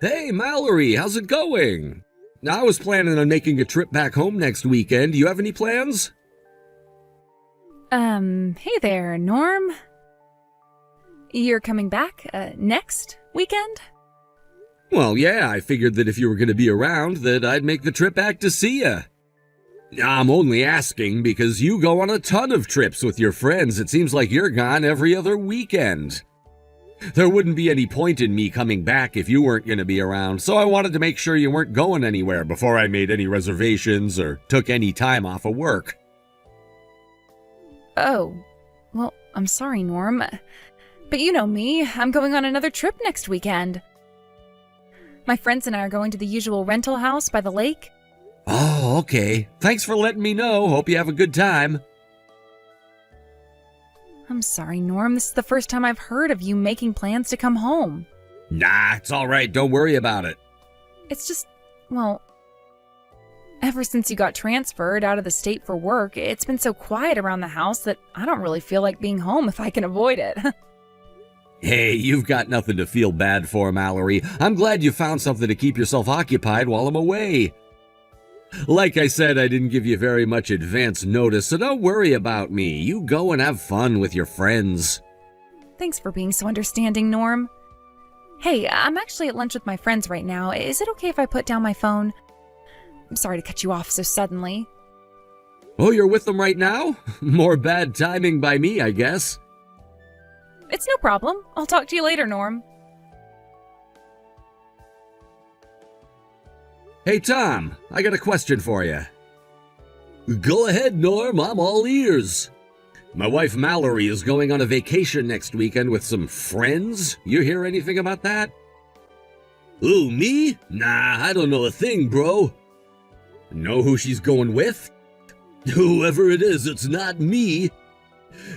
Hey, Mallory, how's it going? I was planning on making a trip back home next weekend. Do you have any plans? Hey there, Norm. You're coming back, next weekend? Well, yeah, I figured that if you were going to be around, that I'd make the trip back to see ya. I'm only asking because you go on a ton of trips with your friends. It seems like you're gone every other weekend. There wouldn't be any point in me coming back if you weren't going to be around, so I wanted to make sure you weren't going anywhere before I made any reservations or took any time off of work. Oh, well, I'm sorry, Norm. But you know me, I'm going on another trip next weekend. My friends and I are going to the usual rental house by the lake. Oh, okay. Thanks for letting me know. Hope you have a good time. I'm sorry, Norm. This is the first time I've heard of you making plans to come home. Nah, it's all right. Don't worry about it. It's just, well, ever since you got transferred out of the state for work, it's been so quiet around the house that I don't really feel like being home if I can avoid it. Hey, you've got nothing to feel bad for, Mallory. I'm glad you found something to keep yourself occupied while I'm away. Like I said, I didn't give you very much advance notice, so don't worry about me. You go and have fun with your friends. Thanks for being so understanding, Norm. Hey, I'm actually at lunch with my friends right now. Is it okay if I put down my phone? I'm sorry to cut you off so suddenly. Oh, you're with them right now? More bad timing by me, I guess. It's no problem. I'll talk to you later, Norm. Hey, Tom, I got a question for you. Go ahead, Norm. I'm all ears. My wife Mallory is going on a vacation next weekend with some friends. You hear anything about that? Ooh, me? Nah, I don't know a thing, bro. Know who she's going with? Whoever it is, it's not me.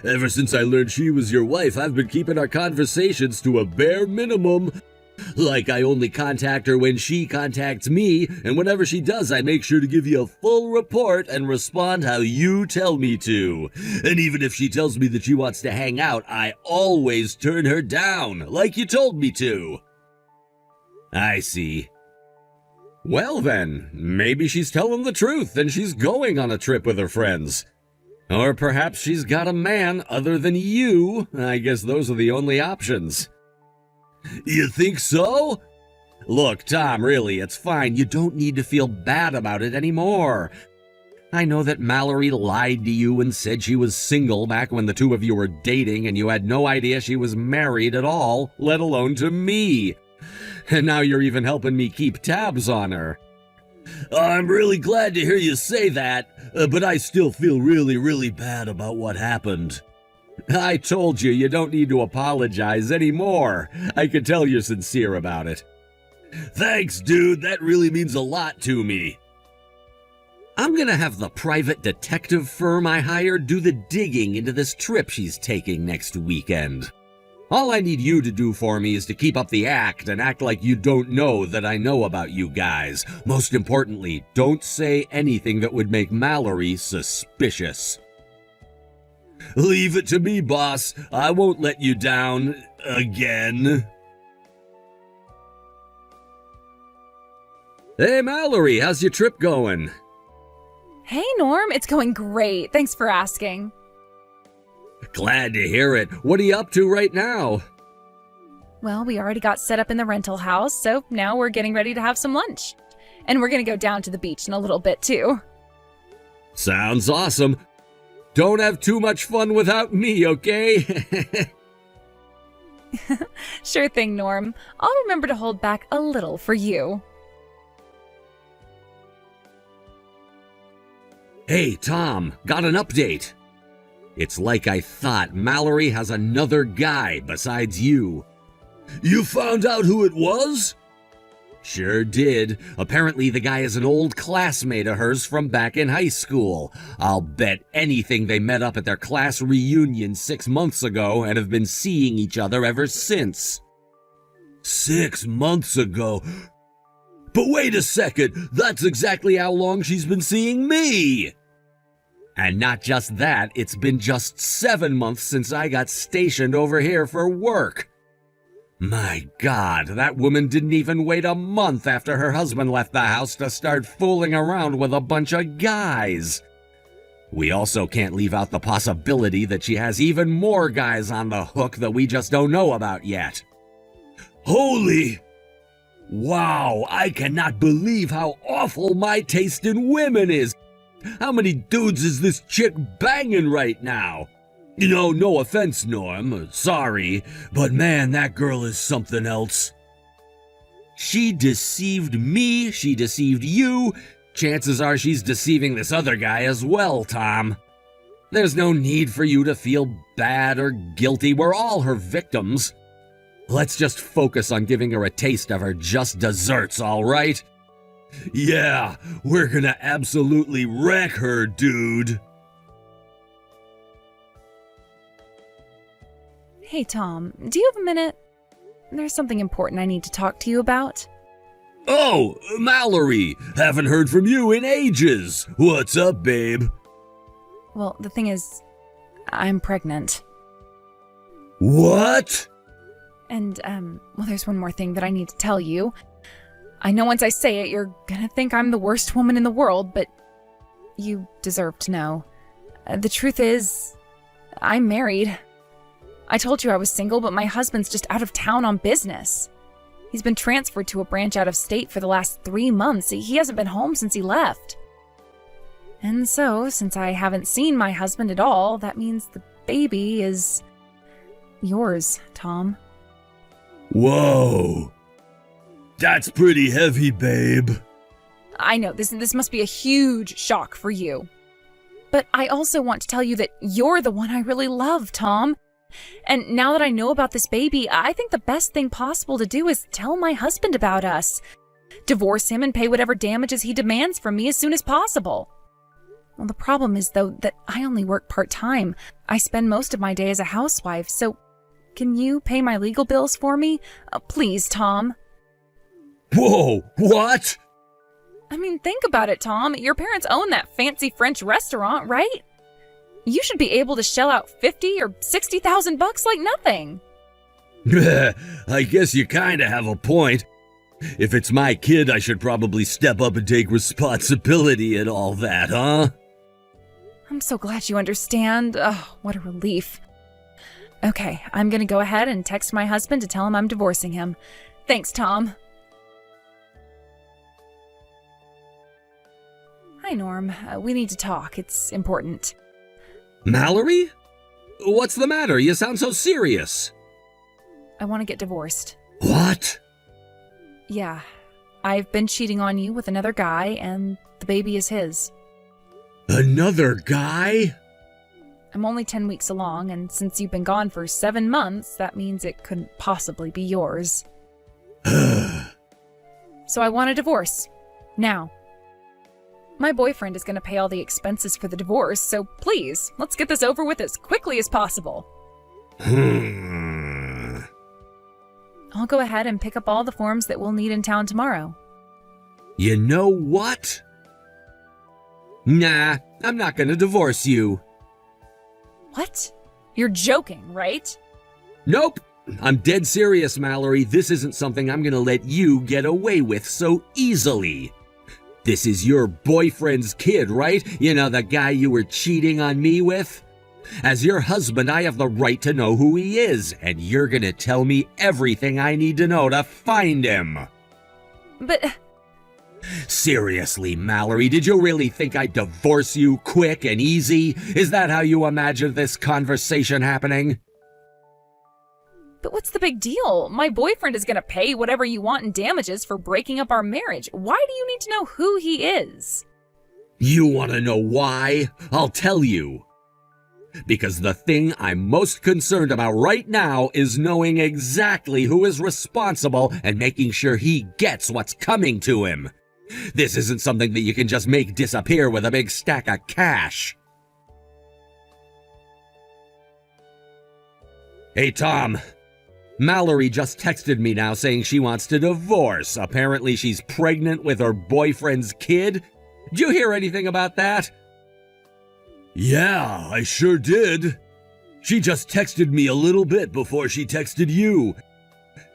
Ever since I learned she was your wife, I've been keeping our conversations to a bare minimum. Like I only contact her when she contacts me, and whenever she does, I make sure to give you a full report and respond how you tell me to. And even if she tells me that she wants to hang out, I always turn her down, like you told me to. I see. Well then, maybe she's telling the truth and she's going on a trip with her friends. Or perhaps she's got a man other than you. I guess those are the only options. You think so? Look, Tom, really, it's fine. You don't need to feel bad about it anymore. I know that Mallory lied to you and said she was single back when the two of you were dating and you had no idea she was married at all, let alone to me. And now you're even helping me keep tabs on her. I'm really glad to hear you say that, but I still feel really bad about what happened. I told you, you don't need to apologize anymore. I could tell you're sincere about it. Thanks, dude. That really means a lot to me. I'm gonna have the private detective firm I hired do the digging into this trip she's taking next weekend. All I need you to do for me is to keep up the act and act like you don't know that I know about you guys. Most importantly, don't say anything that would make Mallory suspicious. Leave it to me, boss. I won't let you down again. Hey, Mallory, how's your trip going? Hey, Norm. It's going great. Thanks for asking. Glad to hear it. What are you up to right now? Well, we already got set up in the rental house, so now we're getting ready to have some lunch. And we're going to go down to the beach in a little bit, too. Sounds awesome. Don't have too much fun without me, okay? Sure thing, Norm. I'll remember to hold back a little for you. Hey, Tom, got an update. It's like I thought. Mallory has another guy besides you. You found out who it was? Sure did. Apparently the guy is an old classmate of hers from back in high school. I'll bet anything they met up at their class reunion 6 months ago and have been seeing each other ever since. 6 months ago? But wait a second, that's exactly how long she's been seeing me! And not just that, it's been just 7 months since I got stationed over here for work. My God, that woman didn't even wait a month after her husband left the house to start fooling around with a bunch of guys. We also can't leave out the possibility that she has even more guys on the hook that we just don't know about yet. Holy! Wow, I cannot believe how awful my taste in women is. How many dudes is this chick banging right now? You know, no offense, Norm, sorry, but man, that girl is something else. She deceived me, she deceived you. Chances are she's deceiving this other guy as well, Tom. There's no need for you to feel bad or guilty. We're all her victims. Let's just focus on giving her a taste of her just desserts, all right? Yeah, we're gonna absolutely wreck her, dude. Hey, Tom, do you have a minute? There's something important I need to talk to you about. Oh, Mallory! Haven't heard from you in ages. What's up, babe? Well, the thing is, I'm pregnant. What? And, well, there's one more thing that I need to tell you. I know once I say it, you're gonna think I'm the worst woman in the world, but you deserve to know. The truth is, I'm married. I told you I was single, but my husband's just out of town on business. He's been transferred to a branch out of state for the last 3 months. He hasn't been home since he left. And so, since I haven't seen my husband at all, that means the baby is yours, Tom. Whoa. That's pretty heavy, babe. I know, this must be a huge shock for you. But I also want to tell you that you're the one I really love, Tom. And now that I know about this baby, I think the best thing possible to do is tell my husband about us. Divorce him and pay whatever damages he demands from me as soon as possible. Well, the problem is, though, that I only work part-time. I spend most of my day as a housewife, so can you pay my legal bills for me? Please, Tom. Whoa, what? I mean, think about it, Tom. Your parents own that fancy French restaurant, right? You should be able to shell out $50,000 or $60,000 like nothing. I guess you kinda have a point. If it's my kid, I should probably step up and take responsibility and all that, huh? I'm so glad you understand. Oh, what a relief. Okay, I'm gonna go ahead and text my husband to tell him I'm divorcing him. Thanks, Tom. Hi, Norm. We need to talk. It's important. Mallory? What's the matter? You sound so serious. I want to get divorced. What? Yeah. I've been cheating on you with another guy, and the baby is his. Another guy? I'm only 10 weeks along, and since you've been gone for 7 months, that means it couldn't possibly be yours. So I want a divorce. Now. My boyfriend is going to pay all the expenses for the divorce, so please, let's get this over with as quickly as possible. I'll go ahead and pick up all the forms that we'll need in town tomorrow. You know what? Nah, I'm not gonna divorce you. What? You're joking, right? Nope. I'm dead serious, Mallory. This isn't something I'm gonna let you get away with so easily. This is your boyfriend's kid, right? You know, the guy you were cheating on me with? As your husband, I have the right to know who he is, and you're gonna tell me everything I need to know to find him. But... Seriously, Mallory, did you really think I'd divorce you quick and easy? Is that how you imagined this conversation happening? But what's the big deal? My boyfriend is gonna pay whatever you want in damages for breaking up our marriage. Why do you need to know who he is? You want to know why? I'll tell you. Because the thing I'm most concerned about right now is knowing exactly who is responsible and making sure he gets what's coming to him. This isn't something that you can just make disappear with a big stack of cash. Hey, Tom. Mallory just texted me now saying she wants to divorce. Apparently she's pregnant with her boyfriend's kid. Did you hear anything about that? Yeah, I sure did. She just texted me a little bit before she texted you.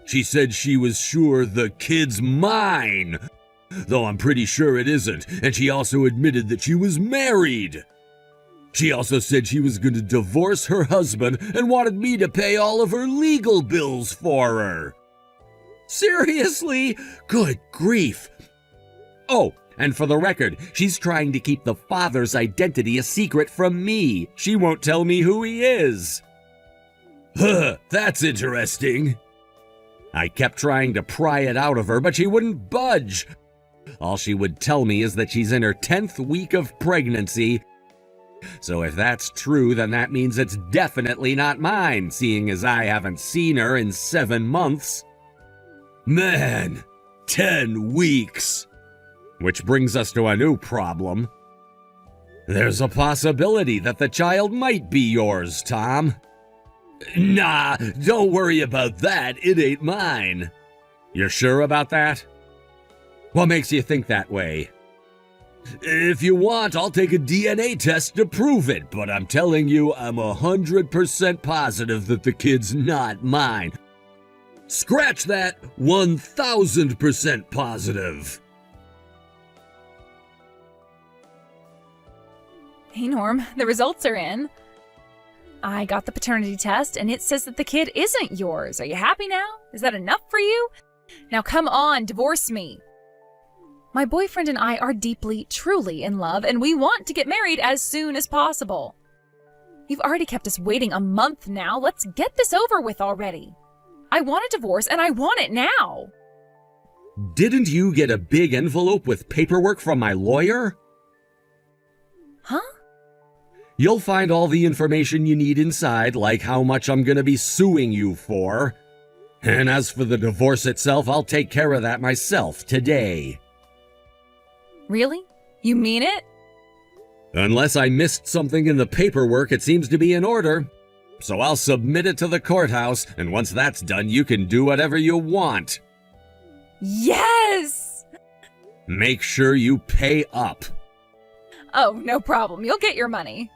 She said she was sure the kid's mine, though I'm pretty sure it isn't, and she also admitted that she was married. She also said she was going to divorce her husband and wanted me to pay all of her legal bills for her. Seriously? Good grief. Oh, and for the record, she's trying to keep the father's identity a secret from me. She won't tell me who he is. Huh, that's interesting. I kept trying to pry it out of her, but she wouldn't budge. All she would tell me is that she's in her 10th week of pregnancy. So if that's true, then that means it's definitely not mine, seeing as I haven't seen her in 7 months. Man, 10 weeks. Which brings us to a new problem. There's a possibility that the child might be yours, Tom. Nah, don't worry about that. It ain't mine. You're sure about that? What makes you think that way? If you want, I'll take a DNA test to prove it, but I'm telling you, I'm 100% positive that the kid's not mine. Scratch that, 1000% positive. Hey, Norm, the results are in. I got the paternity test, and it says that the kid isn't yours. Are you happy now? Is that enough for you? Now come on, divorce me. My boyfriend and I are deeply, truly in love, and we want to get married as soon as possible. You've already kept us waiting a month now. Let's get this over with already. I want a divorce, and I want it now. Didn't you get a big envelope with paperwork from my lawyer? Huh? You'll find all the information you need inside, like how much I'm gonna be suing you for. And as for the divorce itself, I'll take care of that myself today. Really? You mean it? Unless I missed something in the paperwork, it seems to be in order. So I'll submit it to the courthouse, and once that's done, you can do whatever you want. Yes! Make sure you pay up. Oh, no problem. You'll get your money.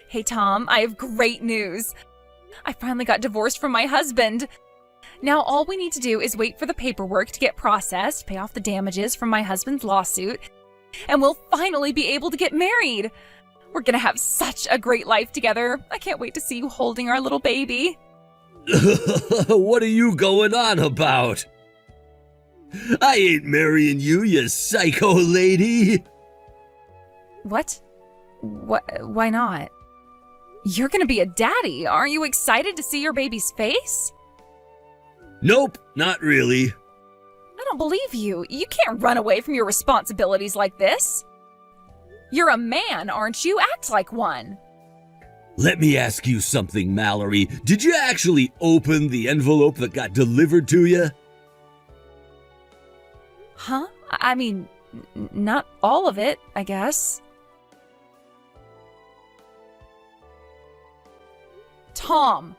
Hey, Tom, I have great news. I finally got divorced from my husband. Now all we need to do is wait for the paperwork to get processed, pay off the damages from my husband's lawsuit, and we'll finally be able to get married. We're gonna have such a great life together. I can't wait to see you holding our little baby. What are you going on about? I ain't marrying you, you psycho lady. What? Why not? You're gonna be a daddy. Aren't you excited to see your baby's face? Nope, not really. I don't believe you. You can't run away from your responsibilities like this. You're a man, aren't you? Act like one. Let me ask you something, Mallory. Did you actually open the envelope that got delivered to you? Huh? I mean, not all of it, I guess. Tom,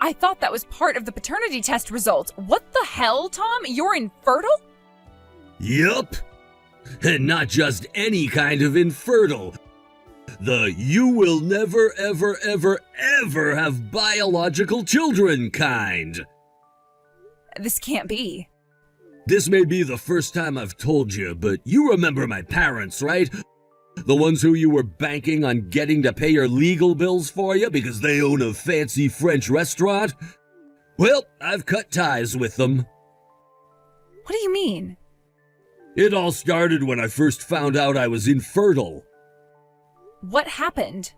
I thought that was part of the paternity test results. What the hell, Tom? You're infertile? Yup. And not just any kind of infertile. The you will never, ever, ever, ever have biological children kind. This can't be. This may be the first time I've told you, but you remember my parents, right? The ones who you were banking on getting to pay your legal bills for you because they own a fancy French restaurant? Well, I've cut ties with them. What do you mean? It all started when I first found out I was infertile. What happened?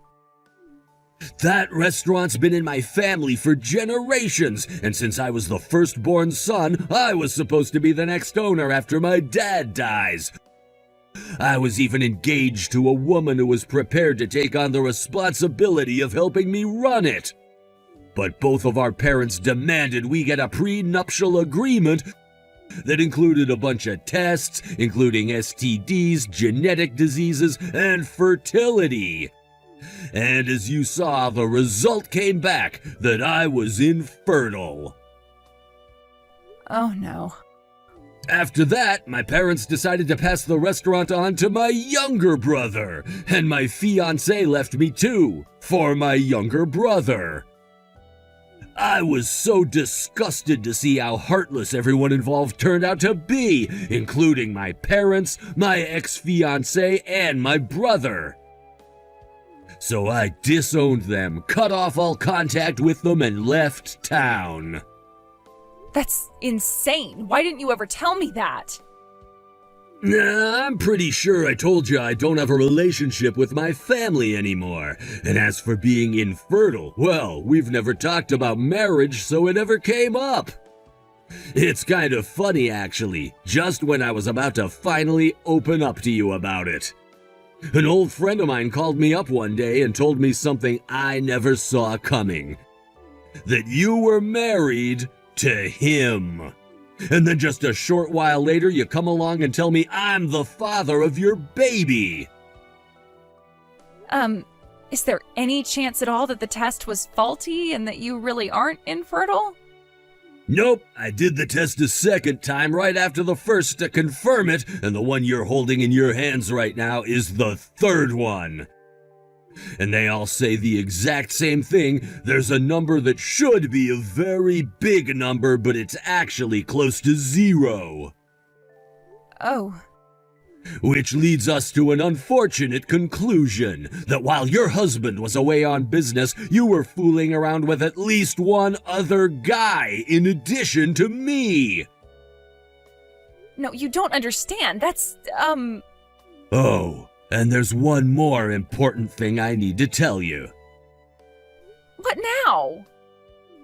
That restaurant's been in my family for generations, and since I was the firstborn son, I was supposed to be the next owner after my dad dies. I was even engaged to a woman who was prepared to take on the responsibility of helping me run it. But both of our parents demanded we get a prenuptial agreement that included a bunch of tests, including STDs, genetic diseases, and fertility. And as you saw, the result came back that I was infertile. Oh no. After that, my parents decided to pass the restaurant on to my younger brother, and my fiancé left me too, for my younger brother. I was so disgusted to see how heartless everyone involved turned out to be, including my parents, my ex-fiancée, and my brother. So I disowned them, cut off all contact with them, and left town. That's insane. Why didn't you ever tell me that? Nah, I'm pretty sure I told you I don't have a relationship with my family anymore. And as for being infertile, well, we've never talked about marriage, so it never came up. It's kind of funny, actually, just when I was about to finally open up to you about it. An old friend of mine called me up one day and told me something I never saw coming. That you were married to him. And then just a short while later, you come along and tell me I'm the father of your baby. Is there any chance at all that the test was faulty and that you really aren't infertile? Nope, I did the test a second time right after the first to confirm it, and the one you're holding in your hands right now is the third one. And they all say the exact same thing. There's a number that should be a very big number, but it's actually close to 0. Oh. Which leads us to an unfortunate conclusion, that while your husband was away on business, you were fooling around with at least one other guy in addition to me. No, you don't understand. That's, Oh. And there's one more important thing I need to tell you. What now?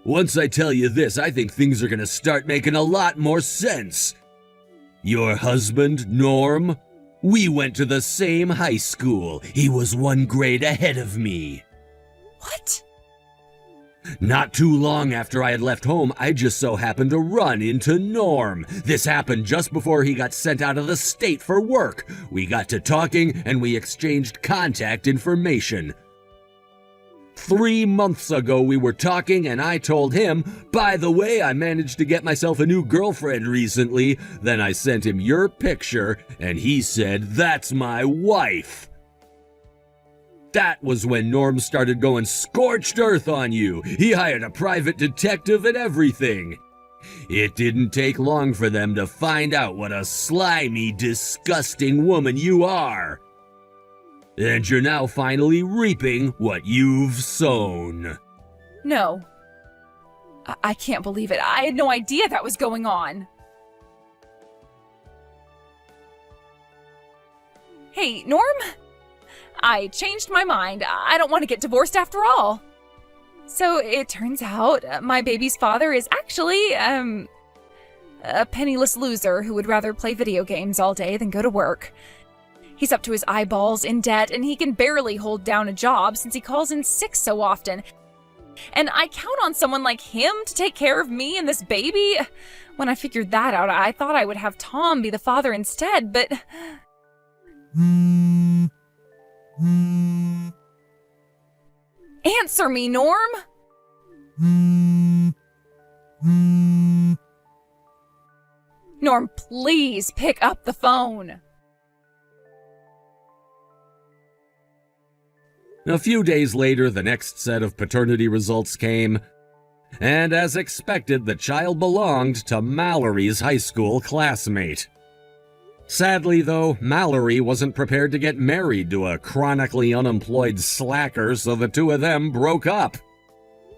Once I tell you this, I think things are gonna start making a lot more sense. Your husband, Norm, we went to the same high school. He was 1 grade ahead of me. What? Not too long after I had left home, I just so happened to run into Norm. This happened just before he got sent out of the state for work. We got to talking and we exchanged contact information. 3 months ago we were talking and I told him, by the way, I managed to get myself a new girlfriend recently. Then I sent him your picture and he said, that's my wife. That was when Norm started going scorched earth on you. He hired a private detective and everything. It didn't take long for them to find out what a slimy, disgusting woman you are. And you're now finally reaping what you've sown. No. I can't believe it. I had no idea that was going on. Hey, Norm? I changed my mind. I don't want to get divorced after all. So it turns out my baby's father is actually, a penniless loser who would rather play video games all day than go to work. He's up to his eyeballs in debt and he can barely hold down a job since he calls in sick so often. And I count on someone like him to take care of me and this baby. When I figured that out, I thought I would have Tom be the father instead, but... Answer me, Norm! Norm, please pick up the phone. A few days later, the next set of paternity results came, and as expected, the child belonged to Mallory's high school classmate. Sadly, though, Mallory wasn't prepared to get married to a chronically unemployed slacker, so the two of them broke up.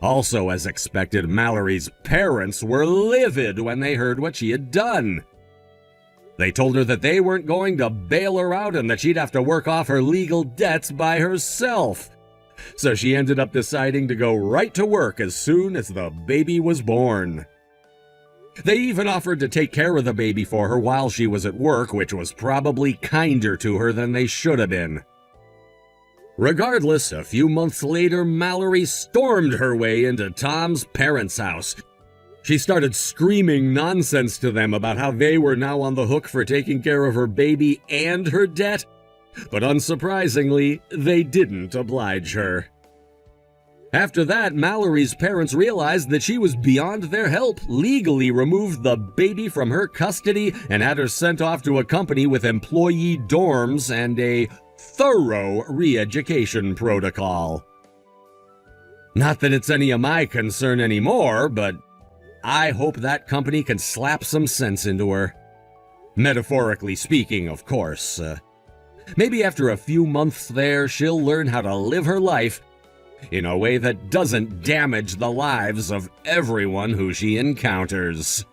Also, as expected, Mallory's parents were livid when they heard what she had done. They told her that they weren't going to bail her out and that she'd have to work off her legal debts by herself. So she ended up deciding to go right to work as soon as the baby was born. They even offered to take care of the baby for her while she was at work, which was probably kinder to her than they should have been. Regardless, a few months later, Mallory stormed her way into Tom's parents' house. She started screaming nonsense to them about how they were now on the hook for taking care of her baby and her debt, but unsurprisingly, they didn't oblige her. After that, Mallory's parents realized that she was beyond their help, legally removed the baby from her custody, and had her sent off to a company with employee dorms and a thorough re-education protocol. Not that it's any of my concern anymore, but I hope that company can slap some sense into her. Metaphorically speaking, of course. Maybe after a few months there, she'll learn how to live her life in a way that doesn't damage the lives of everyone who she encounters.